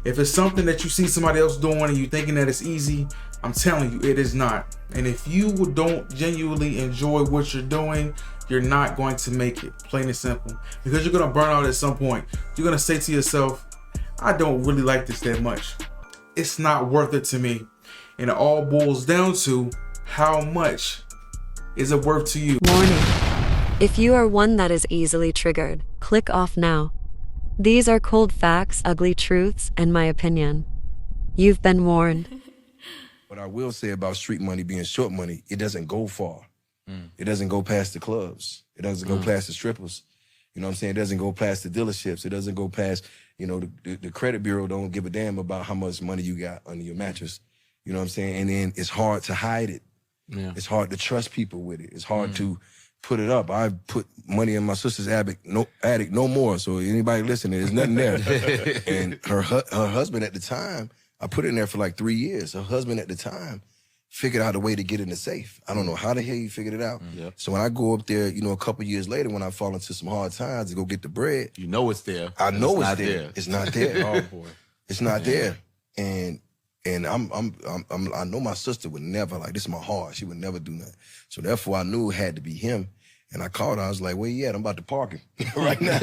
If it's something that you see somebody else doing and you thinking that it's easy, I'm telling you, it is not. And if you don't genuinely enjoy what you're doing, you're not going to make it, plain and simple. Because you're gonna burn out at some point. You're gonna say to yourself, I don't really like this that much. It's not worth it to me. And it all boils down to how much is it worth to you. Warning. If you are one that is easily triggered, click off now. These are cold facts, ugly truths, and my opinion. You've been warned. What I will say about street money being short money, it doesn't go far. It doesn't go past the clubs. It doesn't go past the strippers. You know what I'm saying? It doesn't go past the dealerships. It doesn't go past, you know, the credit bureau don't give a damn about how much money you got under your mattress. You know what I'm saying? And then it's hard to hide it. Yeah. It's hard to trust people with it. It's hard to put it up. I put money in my sister's attic, no more. So anybody listening, there's nothing there. And her husband at the time, I put it in there for like 3 years. Her husband at the time figured out a way to get in the safe. I don't know how the hell he figured it out. Yep. So when I go up there, you know, a couple years later, when I fall into some hard times to go get the bread, you know it's there. I know it's there. It's not there. Oh boy, it's not there. And I know my sister would never, like, this is my heart. She would never do nothing. So therefore, I knew it had to be him. And I called her. I was like, where you at? I'm about to park him right now.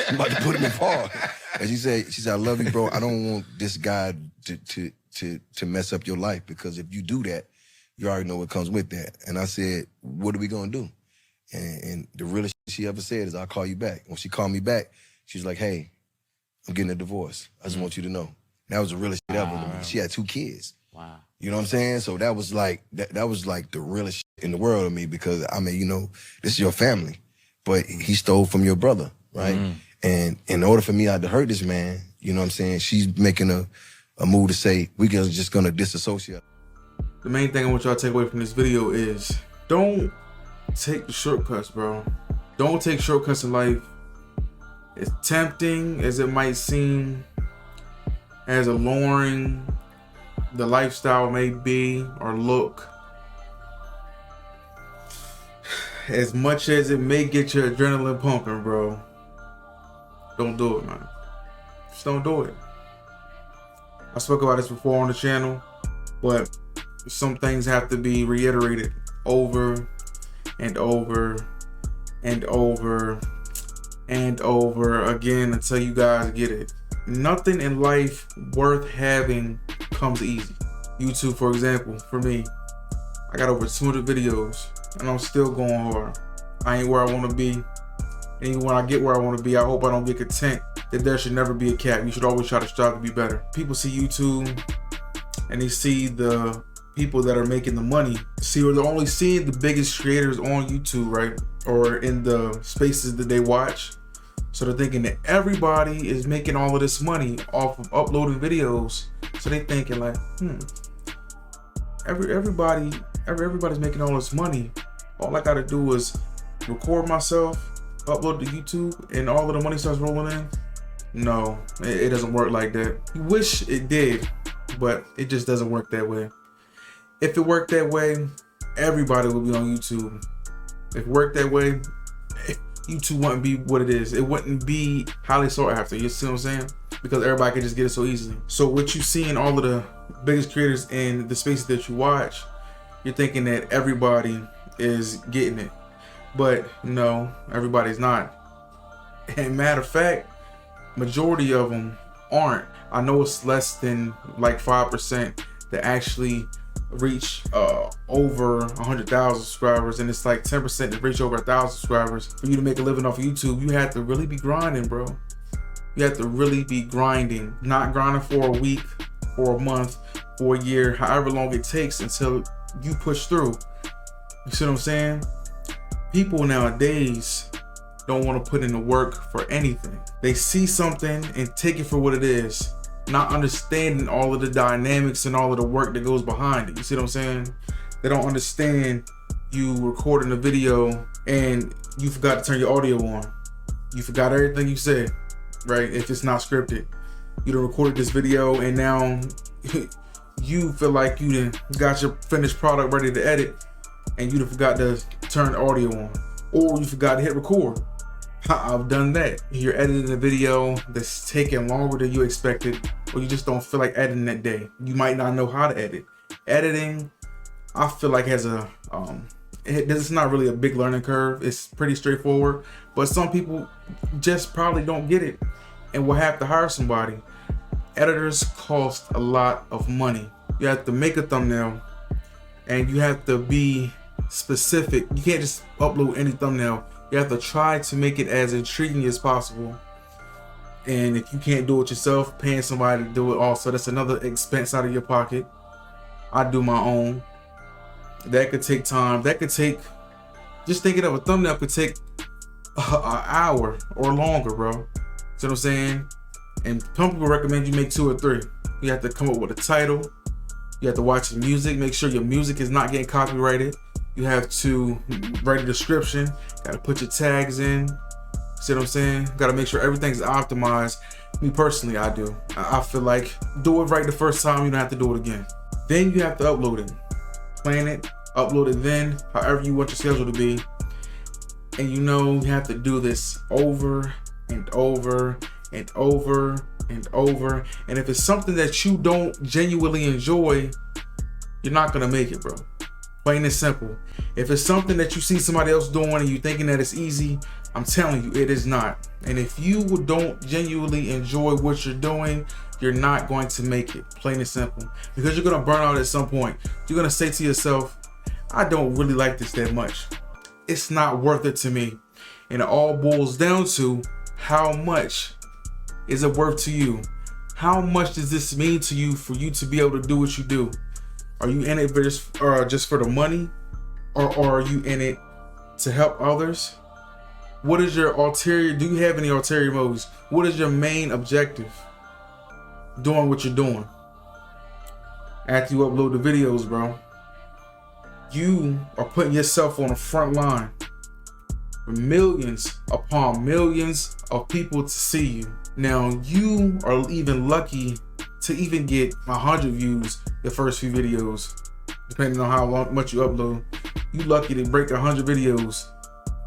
I'm about to put him in park. And she said, I love you, bro. I don't want this guy to mess up your life, because if you do that, you already know what comes with that. And I said, what are we going to do? And the realest she ever said is, I'll call you back. When she called me back, she's like, hey, I'm getting a divorce. I just want you to know. That was the realest shit ever to me. She had 2 kids. Wow. You know what I'm saying? So that was like that was like the realest shit in the world to me, because I mean, you know, this is your family, but he stole from your brother, right? And in order for me not to hurt this man, you know what I'm saying, she's making a move to say, we're just gonna disassociate. The main thing I want y'all to take away from this video is, don't take the shortcuts, bro. Don't take shortcuts in life. As tempting as it might seem, as alluring the lifestyle may be or look, as much as it may get your adrenaline pumping, bro, don't do it, man. Just don't do it. I spoke about this before on the channel, but some things have to be reiterated over and over and over and over again until you guys get it. Nothing in life worth having comes easy. YouTube, for example, for me, I got over 200 videos and I'm still going hard. I ain't where I want to be. And even when I get where I want to be, I hope I don't get content that there should never be a cap. You should always try to strive to be better. People see YouTube and they see the people that are making the money. Or they're only seeing the biggest creators on YouTube, right? Or in the spaces that they watch. So they're thinking that everybody is making all of this money off of uploading videos. So they thinking like, everybody's making all this money. All I gotta do is record myself, upload to YouTube, and all of the money starts rolling in. No, it doesn't work like that. You wish it did, but it just doesn't work that way. If it worked that way, everybody would be on YouTube. If it worked that way, YouTube wouldn't be what it is. It wouldn't be highly sought after. You see what I'm saying? Because everybody can just get it so easily. So what you see in all of the biggest creators in the spaces that you watch, you're thinking that everybody is getting it. But no, everybody's not. And matter of fact, majority of them aren't. I know it's less than like 5% that actually reach over 100,000 subscribers, and it's like 10% that reach over 1,000 subscribers. For you to make a living off of YouTube, you have to really be grinding, bro. You have to really be grinding. Not grinding for a week, for a month, for a year, however long it takes until you push through. You see what I'm saying? People nowadays don't want to put in the work for anything. They see something and take it for what it is, not understanding all of the dynamics and all of the work that goes behind it. You see what I'm saying? They don't understand you recording a video and you forgot to turn your audio on. You forgot everything you said, right? If it's not scripted. You done recorded this video and now you feel like you done got your finished product ready to edit and you done forgot to turn the audio on. Or you forgot to hit record. I've done that. You're editing a video that's taking longer than you expected, or you just don't feel like editing that day. You might not know how to edit. Editing, I feel like has a it's not really a big learning curve. It's pretty straightforward, but some people just probably don't get it and will have to hire somebody. Editors cost a lot of money. You have to make a thumbnail and you have to be specific. You can't just upload any thumbnail. You have to try to make it as intriguing as possible. And if you can't do it yourself, paying somebody to do it also, that's another expense out of your pocket. I do my own. That could take time. That could take, just thinking of a thumbnail could take an hour or longer, bro. See what I'm saying? And some people recommend you make 2 or 3. You have to come up with a title. You have to watch the music. Make sure your music is not getting copyrighted. You have to write a description. Got to put your tags in. See what I'm saying? Got to make sure everything's optimized. Me personally, I do. I feel like do it right the first time. You don't have to do it again. Then you have to upload it. Plan it, upload it then, however you want your schedule to be. And you know you have to do this over and over and over and over. And if it's something that you don't genuinely enjoy, you're not gonna make it, bro. Plain and simple. If it's something that you see somebody else doing and you thinking that it's easy, I'm telling you, it is not. And if you don't genuinely enjoy what you're doing, you're not going to make it. Plain and simple. Because you're gonna burn out at some point. You're gonna say to yourself, I don't really like this that much. It's not worth it to me. And it all boils down to how much is it worth to you? How much does this mean to you for you to be able to do what you do? Are you in it just for the money? Or are you in it to help others? What is your ulterior? Do you have any ulterior motives? What is your main objective doing what you're doing? After you upload the videos, bro, you are putting yourself on the front line for millions upon millions of people to see you. Now, you are even lucky to even get 100 views the first few videos, depending on how much you upload. You lucky to break 100 videos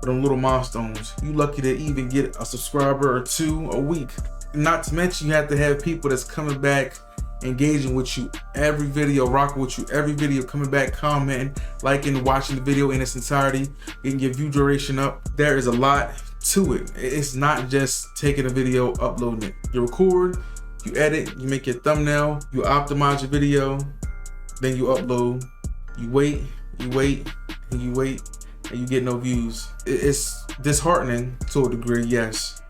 with them little milestones. You lucky to even get a subscriber or 2 a week. Not to mention you have to have people that's coming back, engaging with you every video, rocking with you every video, coming back, commenting, liking, watching the video in its entirety, getting your view duration up. There is a lot to it. It's not just taking a video, uploading it. You record, you edit, you make your thumbnail, you optimize your video, then you upload, you wait, and you wait, and you get no views. It's disheartening to a degree, yes,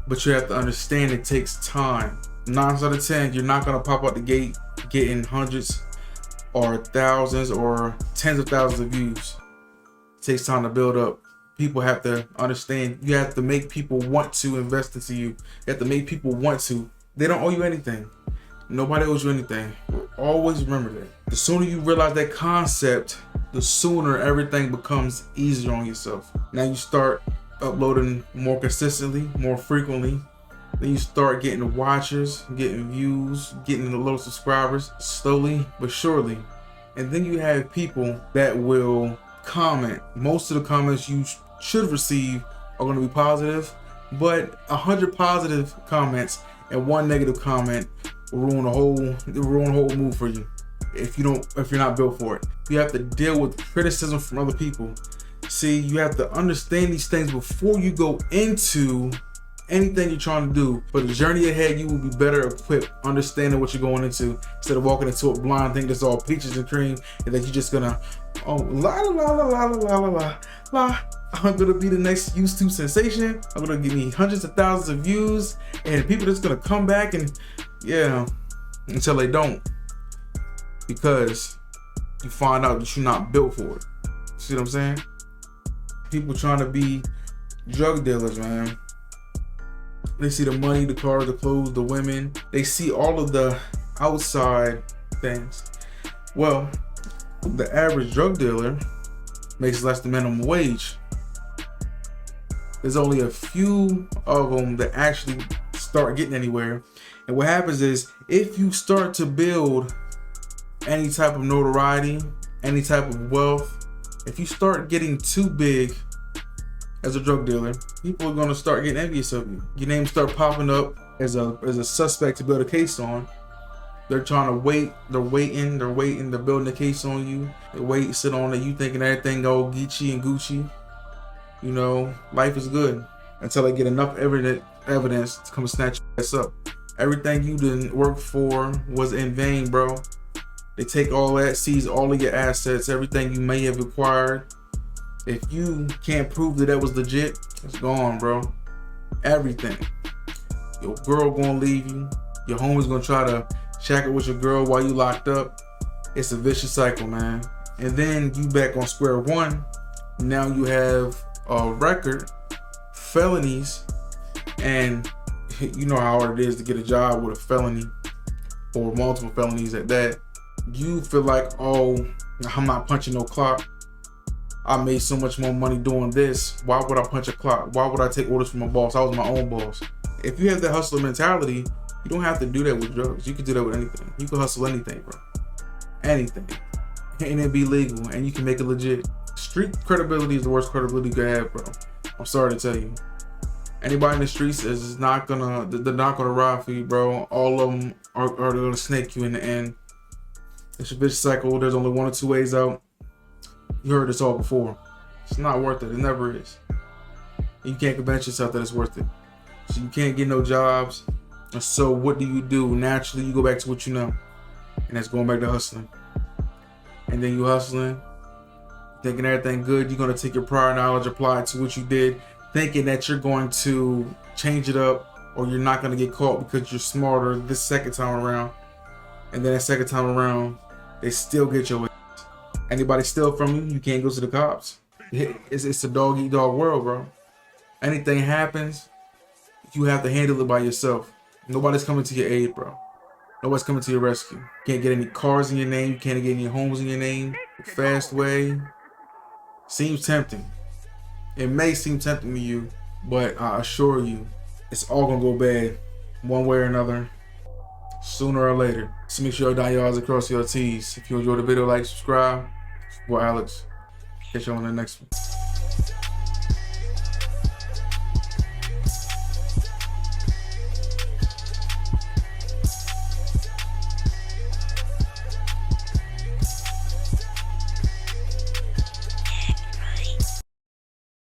but you have to understand it takes time. 9 out of 10, you're not gonna pop out the gate getting hundreds or thousands or tens of thousands of views. It takes time to build up. People have to understand. You have to make people want to invest into you. You have to make people want to. They don't owe you anything. Nobody owes you anything. Always remember that. The sooner you realize that concept, the sooner everything becomes easier on yourself. Now you start uploading more consistently, more frequently. Then you start getting watchers, getting views, getting the little subscribers, slowly but surely. And then you have people that will comment. Most of the comments you should receive are going to be positive, but 100 positive comments and 1 negative comment will ruin a whole mood for you if you're not built for it. You have to deal with criticism from other people. See, you have to understand these things before you go into anything you're trying to do. For the journey ahead, you will be better equipped understanding what you're going into instead of walking into a blind thing that's all peaches and cream and that you're just gonna, oh, la la la la la la la la. I'm gonna be the next YouTube sensation. I'm gonna give me hundreds of thousands of views and people that's gonna come back and until they don't, because you find out that you're not built for it. See what I'm saying? People trying to be drug dealers, man. They see the money, the cars, the clothes, the women. They see all of the outside things. Well, the average drug dealer makes less than minimum wage. There's only a few of them that actually start getting anywhere. And what happens is, if you start to build any type of notoriety, any type of wealth, if you start getting too big as a drug dealer, people are gonna start getting envious of you. Your name start popping up as a suspect to build a case on. They're trying to wait. They're waiting. They're building a case on you. They wait, sit on it. You thinking everything go Geechee and Gucci. You know, life is good until they get enough evidence to come snatch your ass up. Everything you didn't work for was in vain, bro. They take all that, seize all of your assets, everything you may have acquired. If you can't prove that that was legit, it's gone, bro. Everything. Your girl gonna leave you. Your homie's gonna try to shack it with your girl while you locked up. It's a vicious cycle, man. And then you back on square one. Now you have a record, felonies, and you know how hard it is to get a job with a felony or multiple felonies at that. You feel like, oh, I'm not punching no clock. I made so much more money doing this. Why would I punch a clock? Why would I take orders from a boss? I was my own boss. If you have that hustler mentality, you don't have to do that with drugs. You can do that with anything. You can hustle anything, bro. Anything. And it be legal, and you can make it legit. Street credibility is the worst credibility you can have, bro. I'm sorry to tell you. Anybody in the streets they're not gonna ride for you, bro. All of them are gonna snake you in the end. It's a vicious cycle. There's only one or two ways out. You heard this all before. It's not worth it. It never is. You can't convince yourself that it's worth it. So you can't get no jobs. And so what do? Naturally, you go back to what you know. And that's going back to hustling. And then you hustling, thinking everything good. You're going to take your prior knowledge, apply it to what you did, thinking that you're going to change it up or you're not going to get caught because you're smarter this second time around. And then that second time around, they still get your ass. Anybody steal from you, you can't go to the cops. It's a dog-eat-dog world, bro. Anything happens, you have to handle it by yourself. Nobody's coming to your aid, bro. Nobody's coming to your rescue. You can't get any cars in your name. You can't get any homes in your name. The fast way seems tempting. It may seem tempting to you, but I assure you, it's all gonna go bad one way or another, sooner or later. So make sure you dot your I's and cross your T's. If you enjoyed the video, like, subscribe. It's your boy Alex. Catch you on the next one.